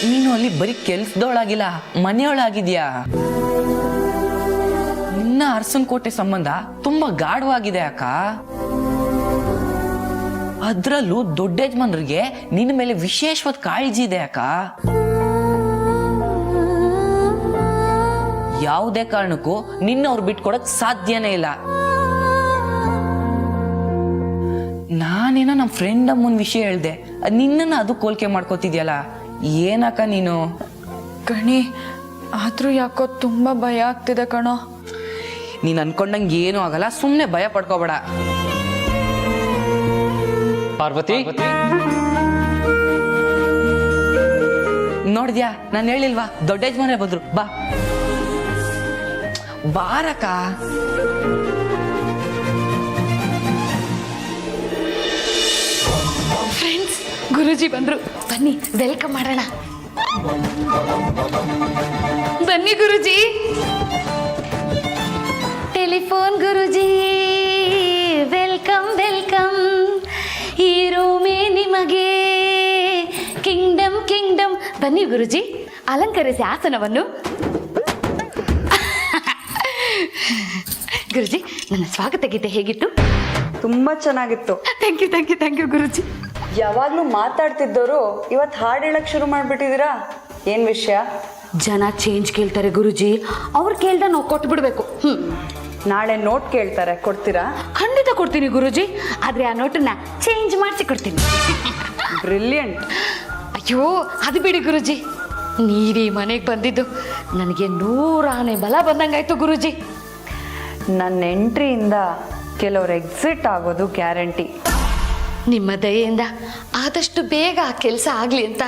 ನೀನು ಅಲ್ಲಿ ಬರೀ ಕೆಲ್ಸದವಳಾಗಿಲ್ಲ, ಮನೆಯೊಳಾಗಿದ್ಯಾ. ನಿನ್ನ ಅರಸನಕೋಟೆ ಸಂಬಂಧ ತುಂಬಾ ಗಾಢವಾಗಿದೆ ಅಕ್ಕ. ಅದ್ರಲ್ಲೂ ದೊಡ್ಡ ಯಜಮಾನ್ರಿಗೆ ನಿನ್ನ ಮೇಲೆ ವಿಶೇಷವಾದ ಕಾಳಜಿ ಇದೆ ಅಕ್ಕ. ಯಾವುದೇ ಕಾರಣಕ್ಕೂ ನಿನ್ನ ಅವ್ರು ಬಿಟ್ಕೊಡಕ್ ಸಾಧ್ಯನೇ ಇಲ್ಲ. ನಾನೇನೋ ನಮ್ಮ ಫ್ರೆಂಡ್ ಅಮ್ಮನ ವಿಷಯ ಹೇಳ್ದೆ, ನಿನ್ನನ್ನು ಅದು ಹೋಲಿಕೆ ಮಾಡ್ಕೋತಿದ್ಯಲ್ಲ, ಏನಕ್ಕ ನೀನು? ಗಣಿ, ಆದ್ರೂ ಯಾಕೋ ತುಂಬಾ ಭಯ ಆಗ್ತಿದೆ ಕಣೋ. ನೀನ್ ಅನ್ಕೊಂಡಂಗೆ ಏನೂ ಆಗಲ್ಲ, ಸುಮ್ಮನೆ ಭಯ ಪಡ್ಕೋಬೇಡ. ಪಾರ್ವತಿ, ನೋಡಿದ್ಯಾ, ನಾನು ಹೇಳಿಲ್ವಾ ದೊಡ್ಡ ಯಜಮಾನ್ರೆ ಬಂದ್ರು. ಬಾ ಬಾರಕ್ಕ. ಫ್ರೆಂಡ್ಸ್, ಗುರುಜಿ ಬಂದ್ರು, ಬನ್ನಿ ವೆಲ್ಕಮ್ ಮಾಡೋಣ. ಬನ್ನಿ ಗುರುಜಿ. ಟೆಲಿಫೋನ್ ಗುರುಜಿ, ವೆಲ್ಕಮ್ ವೆಲ್ಕಮ್. ಈ ರೂಮೇ ನಿಮಗೆ ಕಿಂಗ್ಡಮ್ ಕಿಂಗ್ಡಮ್. ಬನ್ನಿ ಗುರುಜಿ, ಅಲಂಕರಿಸಿ ಆಸನವನ್ನು. ಗುರುಜಿ, ನನ್ನ ಸ್ವಾಗತ ಗೀತೆ ಹೇಗಿತ್ತು? ತುಂಬಾ ಚೆನ್ನಾಗಿತ್ತು. Thank you thank you thank you Guruji. ಯಾವಾಗ್ಲೂ ಮಾತಾಡ್ತಿದ್ದವರು ಇವತ್ತು ಹಾಡು ಹೇಳಕ್ ಶುರು ಮಾಡ್ಬಿಟ್ಟಿದ್ದೀರಾ, ಏನ್ ವಿಷಯ? ಜನ ಚೇಂಜ್ ಕೇಳ್ತಾರೆ ಗುರುಜಿ, ಅವ್ರು ಕೇಳ್ದ ನಾವು ಕೊಟ್ಟು ಬಿಡ್ಬೇಕು. ನಾಳೆ ನೋಟ್ ಕೇಳ್ತಾರೆ, ಕೊಡ್ತೀರಾ? ಖಂಡಿತ ಕೊಡ್ತೀನಿ ಗುರುಜಿ, ಆದ್ರೆ ಆ ನೋಟನ್ನ ಚೇಂಜ್ ಮಾಡಿಸಿ ಕೊಡ್ತೀನಿ. ಬ್ರಿಲಿಯಂಟ್. ಅಯ್ಯೋ, ಅದು ಬಿಡಿ ಗುರುಜಿ, ನೀವೀ ಮನೆಗೆ ಬಂದಿದ್ದು ನನಗೆ 100 ಆನೆ ಬಲ ಬಂದಂಗಾಯ್ತು ಗುರುಜಿ. ನನ್ನ ಎಂಟ್ರಿಯಿಂದ ಕೆಲವ್ರು ಎಕ್ಸಿಟ್ ಆಗೋದು ಗ್ಯಾರಂಟಿ. ನಿಮ್ಮ ದಯೆಯಿಂದ ಆದಷ್ಟು ಬೇಗ ಆ ಕೆಲಸ ಆಗಲಿ ಅಂತ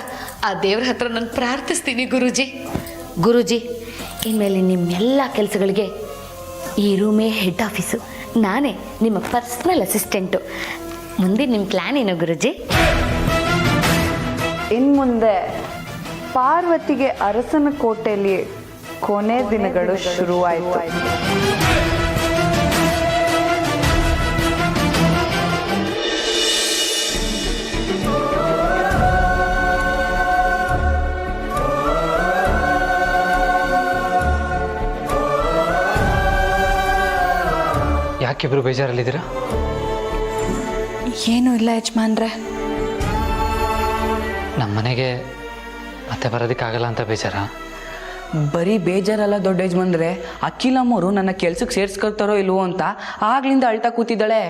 ಆ ದೇವ್ರ ಹತ್ರ ನಾನು ಪ್ರಾರ್ಥಿಸ್ತೀನಿ ಗುರುಜಿ. ಗುರುಜಿ, ಇನ್ಮೇಲೆ ನಿಮ್ಮೆಲ್ಲ ಕೆಲಸಗಳಿಗೆ ಈ ರೂಮೇ ಹೆಡ್ ಆಫೀಸು, ನಾನೇ ನಿಮ್ಮ ಪರ್ಸ್ನಲ್ ಅಸಿಸ್ಟೆಂಟು. ಮುಂದೆ ನಿಮ್ಮ ಪ್ಲ್ಯಾನ್ ಏನು ಗುರುಜಿ? ಇನ್ಮುಂದೆ ಪಾರ್ವತಿಗೆ ಅರಸನಕೋಟೆಯಲ್ಲಿ ಕೊನೆ ದಿನಗಳು ಶುರುವಾಯಿತು. ಯಾಕಿಬ್ರು ಬೇಜಾರಲ್ಲಿದ್ದೀರಾ? ಏನೂ ಇಲ್ಲ ಯಜಮಾನ್ರೆ. ನಮ್ಮ ಮನೆಗೆ ಮತ್ತೆ ಬರೋದಕ್ಕಾಗಲ್ಲ ಅಂತ ಬೇಜಾರ? ಬರೀ ಬೇಜಾರಲ್ಲ ದೊಡ್ಡ ಯಜಮಾನ್ರೆ, ಅಖಿಲಮ್ಮವರು ನನ್ನ ಕೆಲ್ಸಕ್ಕೆ ಸೇರ್ಸ್ಕೊಳ್ತಾರೋ ಇಲ್ವೋ ಅಂತ ಆಗ್ಲಿಂದ ಅಳ್ತಾ ಕೂತಿದ್ದಾಳೆ.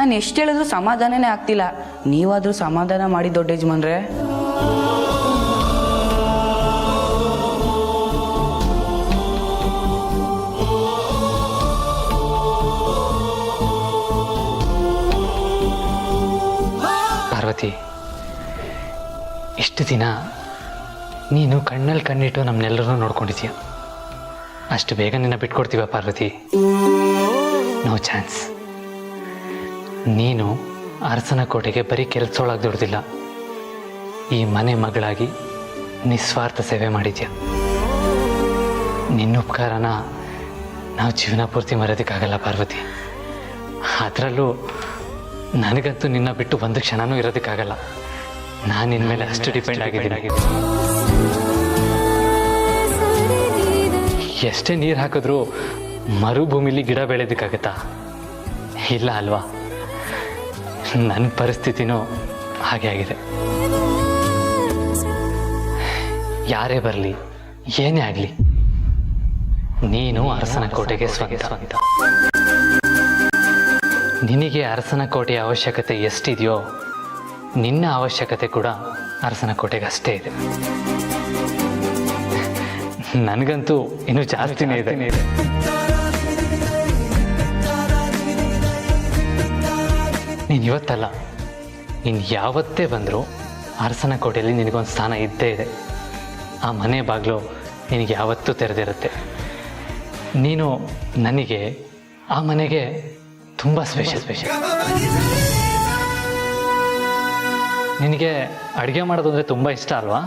ನಾನು ಎಷ್ಟು ಹೇಳಿದ್ರು ಸಮಾಧಾನನೇ ಆಗ್ತಿಲ್ಲ. ನೀವಾದ್ರೂ ಸಮಾಧಾನ ಮಾಡಿ ದೊಡ್ಡ ಯಜಮಾನ್ರೆ. ಪಾರ್ವತಿ, ಇಷ್ಟು ದಿನ ನೀನು ಕಣ್ಣಲ್ಲಿ ಕಣ್ಣಿಟ್ಟು ನಮ್ಮನ್ನೆಲ್ಲರೂ ನೋಡ್ಕೊಂಡಿದ್ದೀಯ. ಅಷ್ಟು ಬೇಗ ನಿನ್ನ ಬಿಟ್ಕೊಡ್ತೀವ ಪಾರ್ವತಿ? No chance. ನೀನು ಅರಸನಕೋಟೆಗೆ ಬರೀ ಕೆಲಸದೊಳಗೆ ದುಡ್ದಿಲ್ಲ, ಈ ಮನೆ ಮಗಳಾಗಿ ನಿಸ್ವಾರ್ಥ ಸೇವೆ ಮಾಡಿದ್ಯಾ. ನಿನ್ನ ಉಪಕಾರನ ನಾವು ಜೀವನ ಪೂರ್ತಿ ಮರೆಯೋದಕ್ಕಾಗಲ್ಲ ಪಾರ್ವತಿ. ಅದರಲ್ಲೂ ನನಗಂತೂ ನಿನ್ನ ಬಿಟ್ಟು ಒಂದು ಕ್ಷಣನೂ ಇರೋದಕ್ಕಾಗಲ್ಲ. ನಾನು ನಿನ್ನ ಮೇಲೆ ಅಷ್ಟು ಡಿಪೆಂಡ್ ಆಗಿದ್ದೀನಿ. ಎಷ್ಟೇ ನೀರು ಹಾಕಿದ್ರೂ ಮರುಭೂಮಿಲಿ ಗಿಡ ಬೆಳೆಯೋದಕ್ಕಾಗತ್ತಾ? ಇಲ್ಲ ಅಲ್ವಾ? ನನ್ನ ಪರಿಸ್ಥಿತಿನೂ ಹಾಗೆ ಆಗಿದೆ. ಯಾರೇ ಬರಲಿ, ಏನೇ ಆಗಲಿ, ನೀನು ಅರಸನಕೋಟೆಗೆ ಸ್ವಂತ. ನಿನಗೆ ಅರಸನಕೋಟೆಯ ಅವಶ್ಯಕತೆ ಎಷ್ಟಿದೆಯೋ ನಿನ್ನ ಅವಶ್ಯಕತೆ ಕೂಡ ಅರಸನಕೋಟೆಗೆ ಅಷ್ಟೇ ಇದೆ. ನನಗಂತೂ ಇನ್ನೂ ಜಾಸ್ತಿನೇ ಇದೆ. ನೀನು ಇವತ್ತಲ್ಲ, ನೀನು ಯಾವತ್ತೇ ಬಂದರೂ ಅರಸನಕೋಟೆಯಲ್ಲಿ ನಿನಗೊಂದು ಸ್ಥಾನ ಇದ್ದೇ ಇದೆ. ಆ ಮನೆ ಬಾಗಿಲು ನಿನಗೆ ಯಾವತ್ತೂ ತೆರೆದಿರುತ್ತೆ. ನೀನು ನನಗೆ, ಆ ಮನೆಗೆ ತುಂಬ ಸ್ಪೆಷಲ್. ನಿನಗೆ ಅಡುಗೆ ಮಾಡೋದು ಅಂದರೆ ತುಂಬ ಇಷ್ಟ ಅಲ್ವಾ?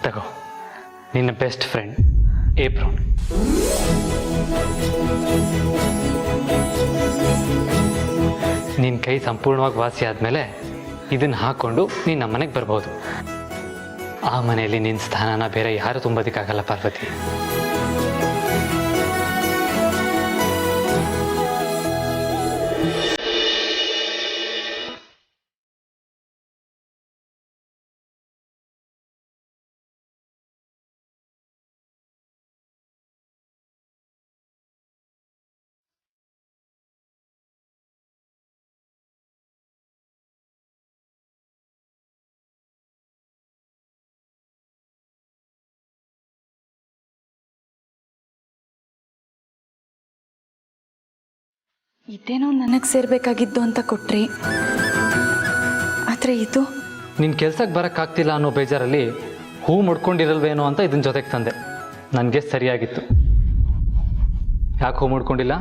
ತಗೋ, ನಿನ್ನ ಬೆಸ್ಟ್ ಫ್ರೆಂಡ್ ಏಪ್ರಾನ್. ನಿನ್ನ ಕೈ ಸಂಪೂರ್ಣವಾಗಿ ವಾಸಿ ಆದಮೇಲೆ ಇದನ್ನು ಹಾಕ್ಕೊಂಡು ನೀನು ನಮ್ಮ ಮನೆಗೆ ಬರ್ಬೋದು. ಆ ಮನೆಯಲ್ಲಿ ನಿನ್ನ ಸ್ಥಾನನ ಬೇರೆ ಯಾರು ತುಂಬೋದಕ್ಕಾಗಲ್ಲ ಪಾರ್ವತಿ. ಇದೇನೋ ನನಗೆ ಸೇರ್ಬೇಕಾಗಿದ್ದು ಅಂತ ಕೊಟ್ರಿ, ಆದರೆ ಇದು ನಿನ್ನ ಕೆಲ್ಸಕ್ಕೆ ಬರೋಕ್ಕಾಗ್ತಿಲ್ಲ ಅನ್ನೋ ಬೇಜಾರಲ್ಲಿ ಹೂ ಮುಡ್ಕೊಂಡಿರಲ್ವೇನೋ ಅಂತ ಇದನ್ನ ಜೊತೆಗೆ ತಂದೆ. ನನಗೆ ಸರಿಯಾಗಿತ್ತು. ಯಾಕೆ ಹೂ ಮುಡ್ಕೊಂಡಿಲ್ಲ?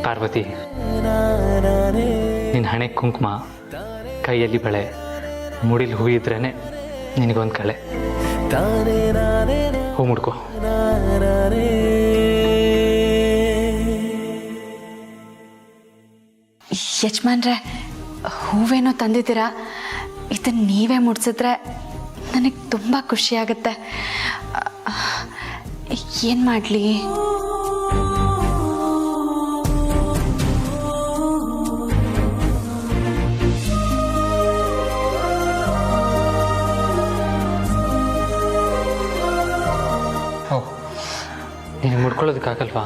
ಪಾರ್ವತಿ, ನಿನ್ನ ಹಣೆ ಕುಂಕುಮ, ಕೈಯಲ್ಲಿ ಬಳೆ, ಮುಡಿಲಿ ಹೂ ಇದ್ರೇನೆ ನಿನಗೊಂದು ಕಳೆ. ಹೂ ಮುಡ್ಕೋ. ಯಜಮಾನ್ರೆ, ಹೂವೇನೋ ತಂದಿದ್ದೀರಾ, ಇದನ್ನು ನೀವೇ ಮುಡ್ಸಿದ್ರೆ ನನಗೆ ತುಂಬ ಖುಷಿಯಾಗುತ್ತೆ. ಏನು ಮಾಡಲಿ? ನೀನು ಮುಡ್ಕೊಳ್ಳೋದಕ್ಕಾಗಲ್ವಾ?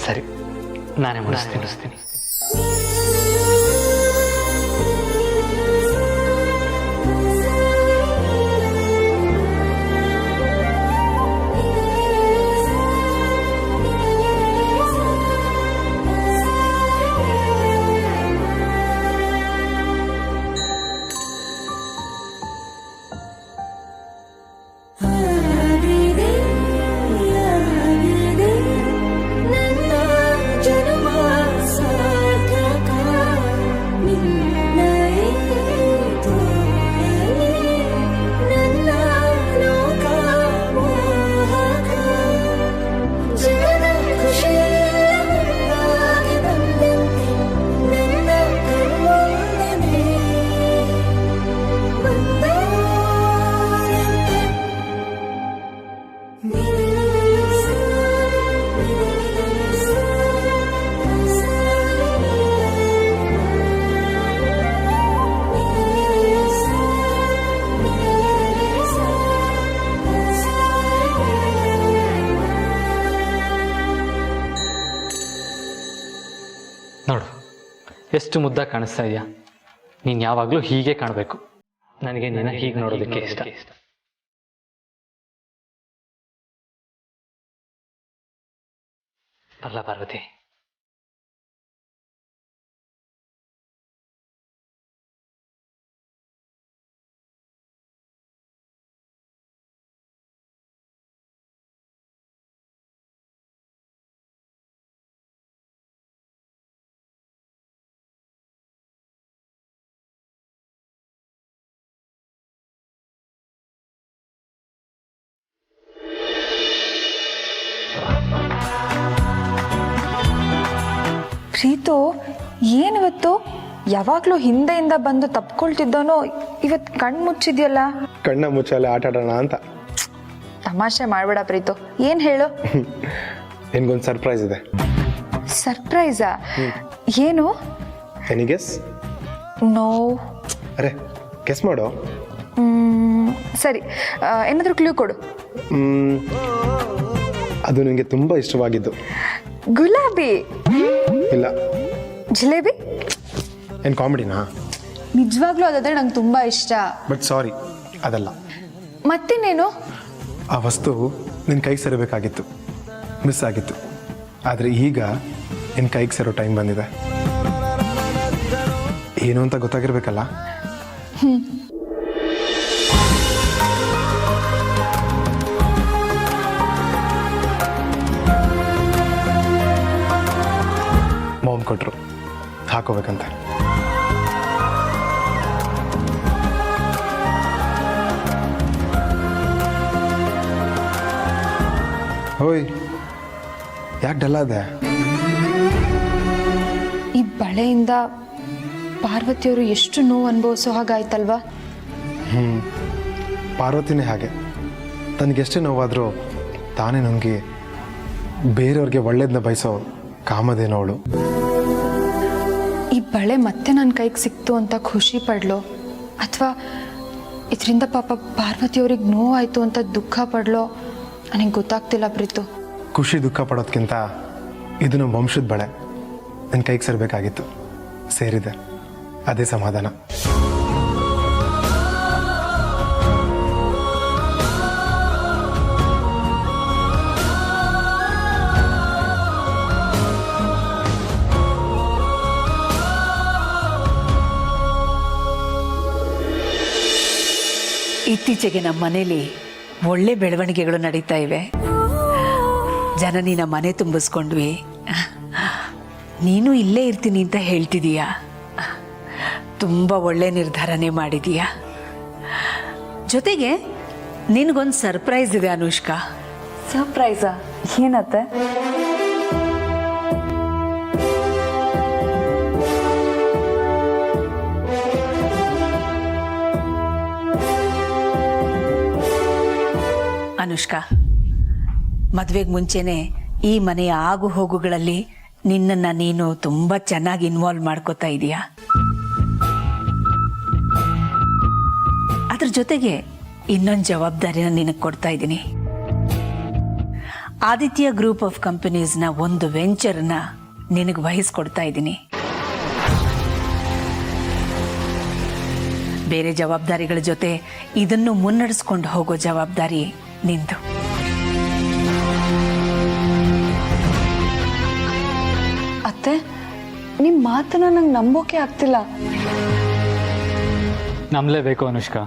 ಸರಿ, ನಾನೇ ಮುಡಿಸ್ತೀನಿ. ನೋಡು, ಎಷ್ಟು ಮುದ್ದಾಗಿ ಕಾಣಿಸ್ತಾ ಇದೆಯಾ. ನೀನು ಯಾವಾಗಲೂ ಹೀಗೆ ಕಾಣಬೇಕು. ನನಗೆ ನಿನ್ನ ಹೀಗೆ ನೋಡೋದಕ್ಕೆ ಇಷ್ಟ. ಅಲ್ಲ ಪಾರ್ವತಿ? ಪ್ರೀತು, ಏನಿವತ್ತು ಯಾವಾಗಲೂ ಹಿಂದೆಯಿಂದ ಬಂದು ತಪ್ಕೊಳ್ತಿದ್ದವನು ಇವತ್ತು ಕಣ್ಣು ಮುಚ್ಚಿದ್ಯಲ್ಲ? ಕಣ್ಣ ಮುಚ್ಚಾಲೆ ಆಟ ಆಡೋಣ ಅಂತ. ತಮಾಷೆ ಮಾಡಬೇಡ ಪ್ರೀತು, ಏನು ಹೇಳು? ನಿನ್ಗೊಂದು ಸರ್ಪ್ರೈಸ್ ಇದೆ. ಸರ್ಪ್ರೈಸಾ? ಏನು? Any guess? ನೋ. ಅರೆ, ಗೆಸ್ ಮಾಡು. ಸರಿ, ಏನಾದರೂ ಕ್ಲೂ ಕೊಡು. ಅದು ನಿನಗೆ ತುಂಬ ಇಷ್ಟವಾಗಿದ್ದು. ಗುಲಾಬಿ? ಇಲ್ಲ. ಜಿಲೇಬಿ? ಏನು ಕಾಮಿಡಿನಾ? ನಿಜವಾಗ್ಲೂ ಅದಾದ್ರೆ ನಂಗೆ ತುಂಬ ಇಷ್ಟ. ಬಟ್ ಸಾರಿ, ಅದಲ್ಲ. ಮತ್ತಿನ್ನೇನು? ಆ ವಸ್ತು ನಿನ್ನ ಕೈಗೆ ಸೇರಬೇಕಾಗಿತ್ತು, ಮಿಸ್ ಆಗಿತ್ತು. ಆದರೆ ಈಗ ನಿನ್ನ ಕೈಗೆ ಸೇರೋ ಟೈಮ್ ಬಂದಿದೆ. ಏನು ಅಂತ ಗೊತ್ತಾಗಿರ್ಬೇಕಲ್ಲ? ಮಾಮ್ ಕೊಟ್ಟರು, ಹಾಕೋಬೇಕಂತೆ. ಓಯ್, ಯಾಕೆ ಡಲ್ ಆದೆ? ಈ ಬಳೆಯಿಂದ ಪಾರ್ವತಿಯವರು ಎಷ್ಟು ನೋವು ಅನುಭವಿಸೋ ಹಾಗಾಯ್ತಲ್ವಾ? ಪಾರ್ವತಿನೇ ಹಾಗೆ. ತನಗೆಷ್ಟೇ ನೋವಾದರೂ ತಾನೇ ನುಂಗಿ ಬೇರೆಯವ್ರಿಗೆ ಒಳ್ಳೇದನ್ನ ಬಯಸೋ ಕಾಮಧೇನು ಅವಳು. ಈ ಬಳೆ ಮತ್ತೆ ನನ್ನ ಕೈಗೆ ಸಿಕ್ತು ಅಂತ ಖುಷಿ ಪಡ್ಲೋ ಅಥವಾ ಇದರಿಂದ ಪಾಪ ಪಾರ್ವತಿಯವ್ರಿಗೆ ನೋವಾಯಿತು ಅಂತ ದುಃಖ ಪಡ್ಲೋ ನನಗೆ ಗೊತ್ತಾಗ್ತಿಲ್ಲ ಪ್ರೀತು. ಖುಷಿ ದುಃಖ ಪಡೋದಕ್ಕಿಂತ ಇದು ನಮ್ಮ ವಂಶದ ಬಳೆ. ನನ್ನ ಕೈಗೆ ಸೇರಬೇಕಾಗಿತ್ತು, ಸೇರಿದೆ, ಅದೇ ಸಮಾಧಾನ. ಇತ್ತೀಚೆಗೆ ನಮ್ಮ ಮನೇಲಿ ಒಳ್ಳೆ ಬೆಳವಣಿಗೆಗಳು ನಡೀತಾ ಇವೆ. ಜನನಿನ ಮನೆ ತುಂಬಿಸ್ಕೊಂಡ್ವಿ. ನೀನು ಇಲ್ಲೇ ಇರ್ತೀನಿ ಅಂತ ಹೇಳ್ತಿದೀಯಾ. ತುಂಬ ಒಳ್ಳೆ ನಿರ್ಧಾರನೇ ಮಾಡಿದೀಯಾ. ಜೊತೆಗೆ ನಿನಗೊಂದು ಸರ್ಪ್ರೈಸ್ ಇದೆ ಅನುಷ್ಕಾ. ಸರ್ಪ್ರೈಸಾ? ಏನತ್ತೆ? ಅನುಷ್ಕಾ, ಮದುವೆಗೆ ಮುಂಚೆನೆ ಈ ಮನೆಯ ಆಗು ಹೋಗುಗಳಲ್ಲಿ ನಿನ್ನನ್ನು ನೀನು ತುಂಬ ಚೆನ್ನಾಗಿ ಇನ್ವಾಲ್ವ್ ಮಾಡ್ಕೋತಾ ಇದೀಯಾ. ಅದ್ರ ಜೊತೆಗೆ ಇನ್ನೊಂದು ಜವಾಬ್ದಾರಿನ ನಿನಗೆ ಕೊಡ್ತಾ ಇದ್ದೀನಿ. ಆದಿತ್ಯ ಗ್ರೂಪ್ ಆಫ್ ಕಂಪನೀಸ್ನ ಒಂದು ವೆಂಚರ್ನ ನಿನಗೆ ವಹಿಸ್ಕೊಡ್ತಾ ಇದ್ದೀನಿ. ಬೇರೆ ಜವಾಬ್ದಾರಿಗಳ ಜೊತೆ ಇದನ್ನು ಮುನ್ನಡೆಸ್ಕೊಂಡು ಹೋಗೋ ಜವಾಬ್ದಾರಿ ನಿಂದು. ಅತ್ತೆ, ನಿಮ್ಮ ಮಾತನ್ನ ನಂಗೆ ನಂಬೋಕೆ ಆಗ್ತಿಲ್ಲ. ನಂಬಲೇಬೇಕು ಅನುಷ್ಕಾ.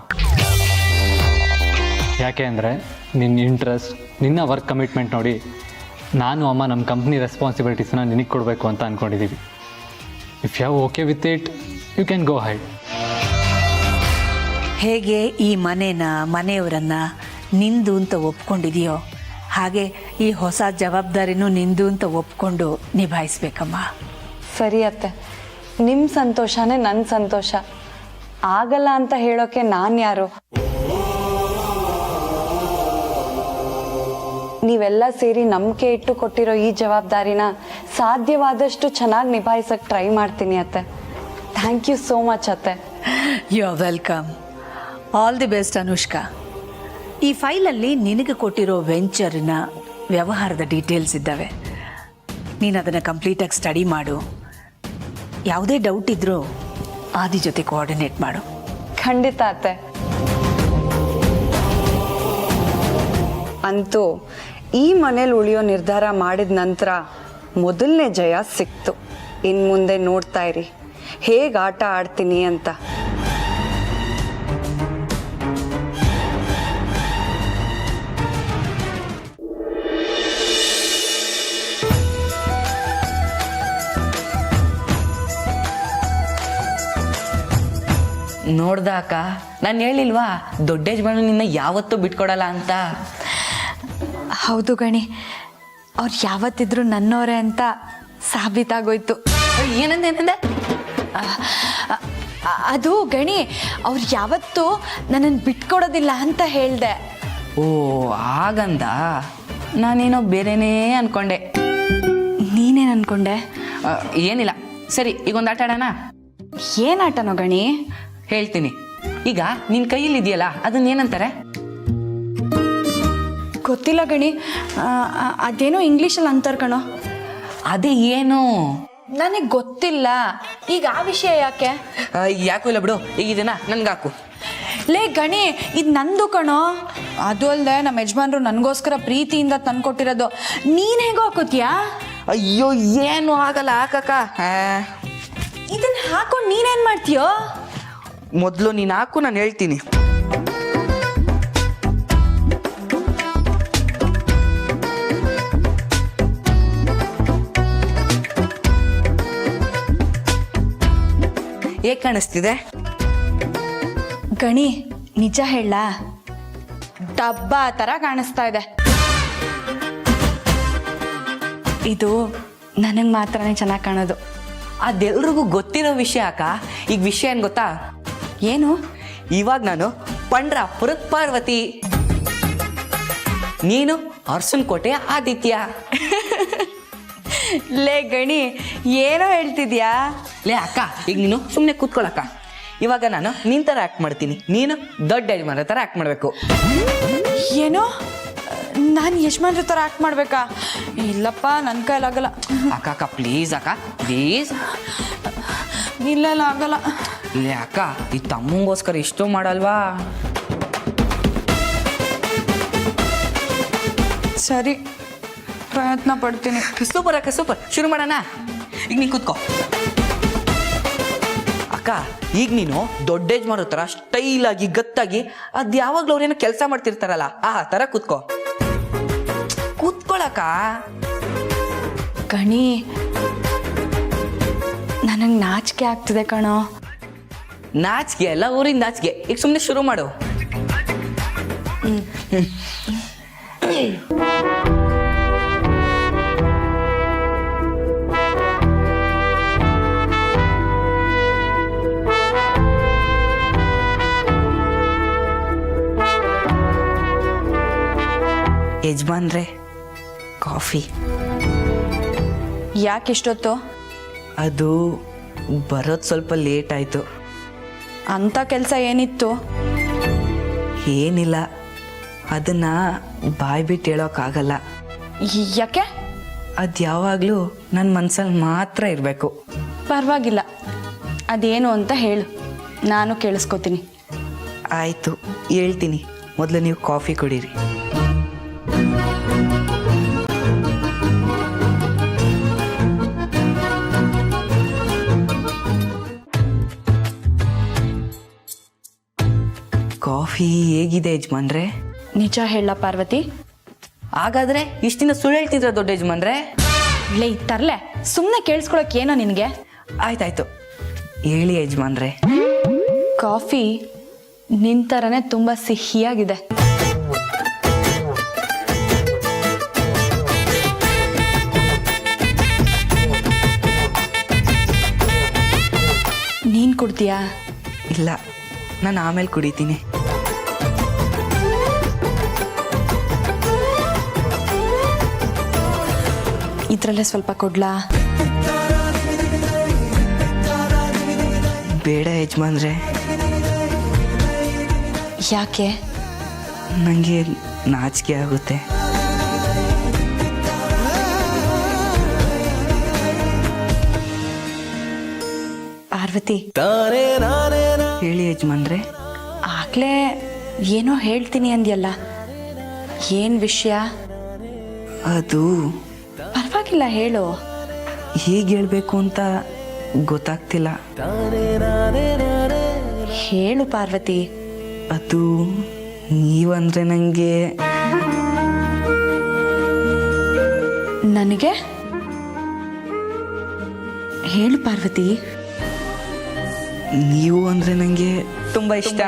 ಯಾಕೆ ಅಂದರೆ ನಿನ್ನ ಇಂಟ್ರೆಸ್ಟ್, ನಿನ್ನ ವರ್ಕ್ ಕಮಿಟ್ಮೆಂಟ್ ನೋಡಿ ನಾನು ಅಮ್ಮ ನಮ್ಮ ಕಂಪ್ನಿ ರೆಸ್ಪಾನ್ಸಿಬಿಲಿಟೀಸ್ನ ನಿನಗೆ ಕೊಡಬೇಕು ಅಂತ ಅಂದ್ಕೊಂಡಿದ್ದೀವಿ. If you are okay with it, you can go hide. ಹೇಗೆ ಈ ಮನೆಯವರನ್ನ ನಿಂದು ಅಂತ ಒಪ್ಕೊಂಡಿದೆಯೋ ಹಾಗೆ ಈ ಹೊಸ ಜವಾಬ್ದಾರಿನೂ ನಿಂದು ಅಂತ ಒಪ್ಕೊಂಡು ನಿಭಾಯಿಸ್ಬೇಕಮ್ಮ. ಸರಿ ಅತ್ತೆ, ನಿಮ್ಮ ಸಂತೋಷನೇ ನನ್ನ ಸಂತೋಷ. ಆಗಲ್ಲ ಅಂತ ಹೇಳೋಕೆ ನಾನು ಯಾರು? ನೀವೆಲ್ಲ ಸೇರಿ ನಂಬಿಕೆ ಇಟ್ಟು ಕೊಟ್ಟಿರೋ ಈ ಜವಾಬ್ದಾರಿನ ಸಾಧ್ಯವಾದಷ್ಟು ಚೆನ್ನಾಗಿ ನಿಭಾಯಿಸಕ್ಕೆ ಟ್ರೈ ಮಾಡ್ತೀನಿ ಅತ್ತೆ. ಥ್ಯಾಂಕ್ ಯು ಸೋ ಮಚ್ ಅತ್ತೆ. You are welcome. All the best Anushka. ಈ ಫೈಲಲ್ಲಿ ನಿನಗೆ ಕೊಟ್ಟಿರೋ ವೆಂಚರ್ನ ವ್ಯವಹಾರದ ಡೀಟೇಲ್ಸ್ ಇದ್ದಾವೆ. ನೀನು ಅದನ್ನು ಕಂಪ್ಲೀಟಾಗಿ ಸ್ಟಡಿ ಮಾಡು. ಯಾವುದೇ ಡೌಟ್ ಇದ್ರೂ ಆದಿ ಜೊತೆ ಕೋಆರ್ಡಿನೇಟ್ ಮಾಡು. ಖಂಡಿತ ಅತ್ತೆ. ಅಂತೂ ಈ ಮನೇಲಿ ಉಳಿಯೋ ನಿರ್ಧಾರ ಮಾಡಿದ ನಂತರ ಮೊದಲನೇ ಜಯ ಸಿಕ್ತು. ಇನ್ನು ಮುಂದೆ ನೋಡ್ತಾ ಇರಿ ಹೇಗೆ ಆಟ ಆಡ್ತೀನಿ ಅಂತ. ನೋಡ್ದ ಅಕ್ಕ, ನಾನು ಹೇಳಿಲ್ವಾ ದೊಡ್ಡ ಯಜಮಾನ ನಿನ್ನ ಯಾವತ್ತೂ ಬಿಟ್ಕೊಡಲ್ಲ ಅಂತ. ಹೌದು ಗಣಿ, ಅವ್ರು ಯಾವತ್ತಿದ್ರು ನನ್ನವರೇ ಅಂತ ಸಾಬೀತಾಗೋಯ್ತು. ಏನಂದೆ? ಅದು ಗಣಿ, ಅವ್ರು ಯಾವತ್ತೂ ನನ್ನನ್ನು ಬಿಟ್ಕೊಡೋದಿಲ್ಲ ಅಂತ ಹೇಳಿದೆ. ಓ ಹಾಗಂದ. ನಾನೇನೋ ಬೇರೆನೇ ಅನ್ಕೊಂಡೆ. ನೀನೇನು ಅನ್ಕೊಂಡೆ? ಏನಿಲ್ಲ. ಸರಿ, ಈಗ ಒಂದು ಆಟ ಆಡೋಣ. ಏನು ಆಟನೋ ಗಣಿ? ಹೇಳ್ತೀನಿ. ಈಗ ನಿನ್ನ ಕೈಯಲ್ಲಿ ಇದೆಯಲ್ಲ, ಅದನ್ನ ಏನಂತಾರೆ? ಗೊತ್ತಿಲ್ಲ ಗಣಿ, ಅದೇನೋ ಇಂಗ್ಲೀಷಲ್ಲಿ ಅಂತಾರೆ ಕಣೋ. ಅದೇ ಏನು? ನನಗೆ ಗೊತ್ತಿಲ್ಲ. ಈಗ ಆ ವಿಷಯ ಯಾಕೆ? ಯಾಕೂ ಇಲ್ಲ ಬಿಡು. ಈಗ ಇದನ್ನ ನನ್ಗಾಕು. ಲೇ ಗಣಿ, ಇದು ನಂದು ಕಣೋ. ಅದು ಅಲ್ಲದೆ ನಮ್ಮ ಯಜಮಾನ್ರು ನನಗೋಸ್ಕರ ಪ್ರೀತಿಯಿಂದ ತಂದ್ಕೊಟ್ಟಿರೋದು. ನೀನು ಹೇಗೋ ಹಾಕೋತೀಯಾ? ಅಯ್ಯೋ, ಏನು ಆಗಲ್ಲ, ಹಾಕಕ್ಕ. ಇದನ್ನ ಹಾಕೊಂಡು ನೀನೇನು ಮಾಡ್ತೀಯೋ? ಮೊದಲು ನೀನು ಹಾಕು, ನಾನು ಹೇಳ್ತೀನಿ. ಹೇಗೆ ಕಾಣಿಸ್ತಿದೆ? ಗಣಿ, ನಿಜ ಹೇಳ, ಡಬ್ಬ ಥರ ಕಾಣಿಸ್ತಾ ಇದೆ. ಇದು ನನಗೆ ಮಾತ್ರನೇ ಚೆನ್ನಾಗಿ ಕಾಣೋದು. ಅದೆಲ್ರಿಗೂ ಗೊತ್ತಿರೋ ವಿಷಯ ಅಕ್ಕ. ಈಗ ವಿಷಯ ಏನು ಗೊತ್ತಾ? ಏನು? ಇವಾಗ ನಾನು ಪಂಡ್ರಾಪುರದ ಪಾರ್ವತಿ, ನೀನು ಅರಸನಕೋಟೆಯ ಆದಿತ್ಯ. ಲೇ ಗಣಿ, ಏನೋ ಹೇಳ್ತಿದ್ಯಾ? ಲೇ ಅಕ್ಕ, ಈಗ ನೀನು ಸುಮ್ಮನೆ ಕೂತ್ಕೊಳ್ಳಕ್ಕ. ಇವಾಗ ನಾನು ನಿನ್ ಥರ ಆ್ಯಕ್ಟ್ ಮಾಡ್ತೀನಿ, ನೀನು ದೊಡ್ಡ ಯಜಮಾನ್ರ ಥರ ಆ್ಯಕ್ಟ್ ಮಾಡಬೇಕು. ಏನೋ ನಾನು ಯಜಮಾನ್ರ ಥರ ಆ್ಯಕ್ಟ್ ಮಾಡಬೇಕಾ? ಇಲ್ಲಪ್ಪ, ನನ್ನ ಕೈಲಾಗಲ್ಲ. ಅಕ್ಕ ಅಕ್ಕ ಪ್ಲೀಸ್ ಅಕ್ಕ ಪ್ಲೀಸ್. ಇಲ್ಲ ಆಗಲ್ಲ. ಲೇ ಅಕ್ಕ, ಈ ತಮ್ಮಂಗೋಸ್ಕರ ಇಷ್ಟು ಮಾಡಲ್ವಾ? ಸರಿ, ಪ್ರಯತ್ನ ಪಡ್ತೀನಿ. ಸೂಪರ್ ಅಕ್ಕ ಸೂಪರ್. ಶುರು ಮಾಡೋಣ. ಈಗ ನೀನು ಕೂತ್ಕೋ ಅಕ್ಕ. ಈಗ ನೀನು ದೊಡ್ಡ ಯಜಮಾನ್ರ ಥರ ಸ್ಟೈಲಾಗಿ ಗತ್ತಾಗಿ ಅದು ಯಾವಾಗಲೂ ಅವ್ರೇನೋ ಕೆಲಸ ಮಾಡ್ತಿರ್ತಾರಲ್ಲ ಆ ಥರ ಕೂತ್ಕೋ. ಕೂತ್ಕೊಳ್ಳಕ್ಕ. ಗಣಿ, ನನಗೆ ನಾಚಿಕೆ ಆಗ್ತಿದೆ ಕಣೋ. ನಾಚಿಕೆ ಅಲ್ಲ, ಊರಿಂದ ನಾಚಿಕೆ. ಈಗ ಸುಮ್ಮನೆ ಶುರು ಮಾಡು. ಯಜಮಾನ್ರೆ, ಕಾಫಿ. ಯಾಕೆ ಇಷ್ಟೊತ್ತು? ಅದು ಬರೋದು ಸ್ವಲ್ಪ ಲೇಟ್ ಆಯಿತು. ಅಂಥ ಕೆಲಸ ಏನಿತ್ತು? ಏನಿಲ್ಲ, ಅದನ್ನು ಬಾಯಿ ಬಿಟ್ಟು ಹೇಳೋಕ್ಕಾಗಲ್ಲ. ಯಾಕೆ? ಅದು ಯಾವಾಗಲೂ ನನ್ನ ಮನಸ್ಸಲ್ಲಿ ಮಾತ್ರ ಇರಬೇಕು. ಪರವಾಗಿಲ್ಲ, ಅದೇನು ಅಂತ ಹೇಳು, ನಾನು ಕೇಳಿಸ್ಕೊತೀನಿ. ಆಯಿತು, ಹೇಳ್ತೀನಿ. ಮೊದಲು ನೀವು ಕಾಫಿ ಕುಡೀರಿ. ಕಾಫಿ ಹೇಗಿದೆ ಯಜಮಾನ್ರೆ? ನಿಜ ಹೇಳ ಪಾರ್ವತಿ. ಹಾಗಾದ್ರೆ ಇಷ್ಟು ದಿನ ಸುಳ್ಳು ಹೇಳ್ತಿದ್ರ ದೊಡ್ಡ ಯಜಮಾನ್ರೆ? ಲೇ ತರ್ಲೆ, ಸುಮ್ಮನೆ ಕೇಳಿಸ್ಕೊಳಕ್ ಏನೋ ನಿನಗೆ? ಆಯ್ತಾಯ್ತು, ಹೇಳಿ ಯಜಮಾನ್ರೆ. ಕಾಫಿ ನಿನ್ ಥರನೇ ತುಂಬ ಸಿಹಿಯಾಗಿದೆ. ನೀನ್ ಕುಡ್ತೀಯಾ? ಇಲ್ಲ, ನಾನು ಆಮೇಲೆ ಕುಡಿತೀನಿ. ಇದ್ರಲ್ಲೇ ಸ್ವಲ್ಪ ಕೊಡ್ಲಾ? ಬೇಡ ಯಜಮಾನ್ರೆ. ಯಾಕೆ? ನನಗೆ ನಾಚಿಕೆ ಆಗುತ್ತೆ. ಪಾರ್ವತಿ, ಹೇಳಿ ಯಜಮಾನ್ರೆ. ಆಗ್ಲೇ ಏನೋ ಹೇಳ್ತೀನಿ ಅಂದ್ಯಲ್ಲ, ಏನ್ ವಿಷಯ? ಅದು ಪರವಾಗಿಲ್ಲ, ಹೇಳು. ಹೇಗೆ ಹೇಳಬೇಕು ಅಂತ ಗೊತ್ತಾಗ್ತಿಲ್ಲ. ಹೇಳು ಪಾರ್ವತಿ. ಅದು ನೀವಂದ್ರೆ ನನಗೆ ನನಗೆ ಹೇಳು ಪಾರ್ವತಿ. ನೀವು ಅಂದರೆ ನನಗೆ ತುಂಬ ಇಷ್ಟ.